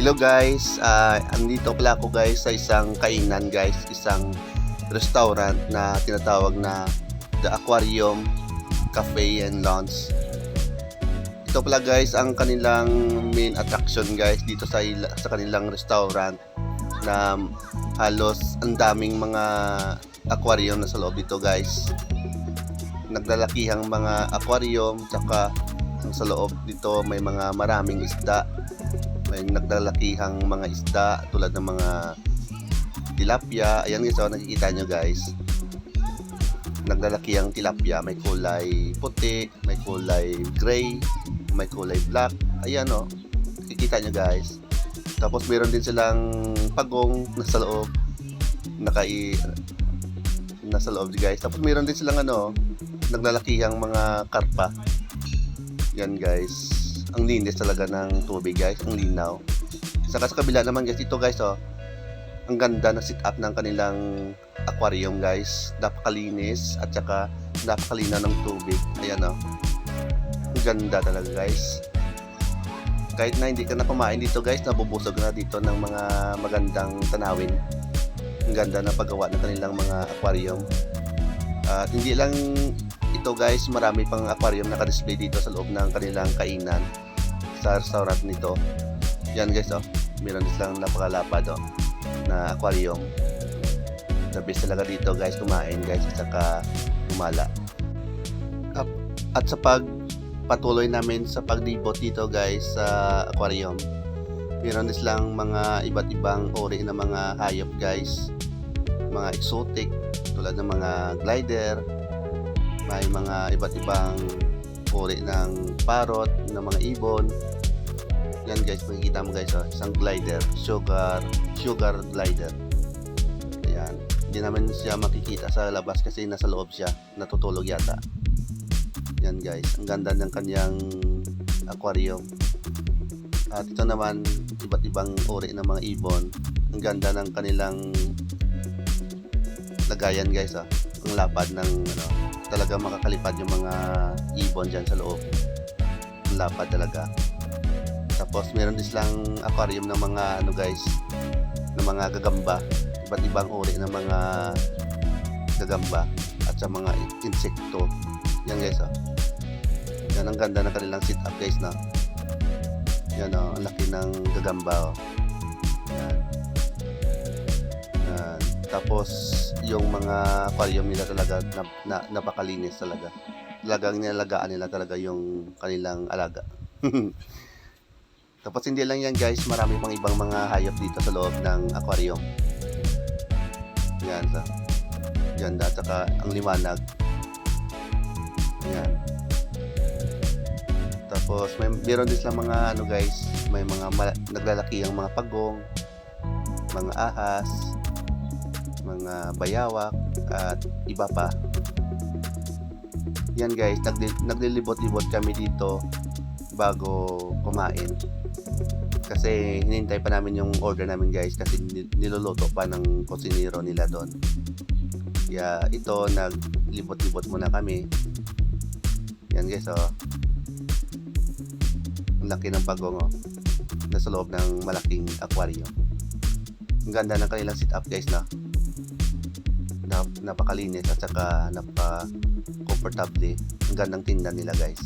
Hello guys, andito pala ako guys sa isang kainan guys, isang restaurant na tinatawag na The Aquarium Cafe and Lounge. Ito pala guys ang kanilang main attraction guys dito sa kanilang restaurant, na halos ang daming mga aquarium na sa loob dito guys. Naglalakihang mga aquarium, tsaka sa loob dito may mga maraming isda. May naglalakihang mga isda tulad ng mga tilapia. Ayan guys, nakikita nyo guys, naglalakihang tilapia, may kulay puti, may kulay gray, may kulay black. Ayan nakikita nyo guys. Tapos meron din silang pagong nasa loob, nasa loob guys. Tapos meron din silang naglalakihang mga karpa. Yan guys, ang linis talaga ng tubig guys, ang linaw. Saka sa kabila naman guys, ito guys ang ganda ng setup ng kanilang aquarium guys. Napakalinis at saka napakalinaw ng tubig. Ayan ang ganda talaga guys. Kahit na hindi ka na kumain dito guys, nabubusog na dito ng mga magandang tanawin. Ang ganda na paggawa ng kanilang mga aquarium. At hindi lang ito guys, marami pang aquarium na naka-display dito sa loob ng kanilang kainan sa restaurant nito. Yan guys, meron din silang napakalapad na aquarium. The best talaga dito guys kumain guys, at saka gumala. At sa pagpatuloy namin sa paglibot dito guys sa aquarium, meron din silang mga iba't ibang uri ng mga hayop guys, mga exotic tulad ng mga glider. May mga iba't ibang uri ng parrot, ng mga ibon. Yan guys, makikita mo guys, isang glider, sugar glider. Ayan, hindi naman siya makikita sa labas kasi nasa loob siya, natutulog yata. Yan guys, ang ganda ng kanyang aquarium. At ito naman, iba't ibang uri ng mga ibon. Ang ganda ng kanilang lagayan guys, ang lapad ng talaga makakalipad yung mga ibon dyan sa loob. Ang lapad talaga. Tapos meron din silang aquarium ng mga guys, ng mga gagamba. Iba't ibang uri ng mga gagamba at sa mga insekto. Yan guys, yan ang ganda ng kanilang setup guys na. Yan ang laki ng gagamba Yan. Yan. Tapos yung mga aquarium nila talaga napakalinis talaga. Talagang nilalagaan nila talaga yung kanilang alaga. Tapos hindi lang yan guys, marami pang ibang mga hayop dito sa loob ng aquarium. Yan, ganda, at saka ang liwanag. Yan. Tapos meron din silang mga guys, may mga naglalaki ang mga pagong, mga ahas, mga bayawak, at iba pa. Yan guys, naglilibot-libot kami dito bago kumain. Kasi hinintay pa namin yung order namin guys, kasi niluluto pa ng kusinero nila doon. Kaya ito, naglibot-libot muna kami. Yan guys, ang laki ng pagong nasa loob ng malaking aquarium. Ang ganda ng kanilang setup guys napakalinis at saka napaka-comfortable. Ang gandang tinda nila guys.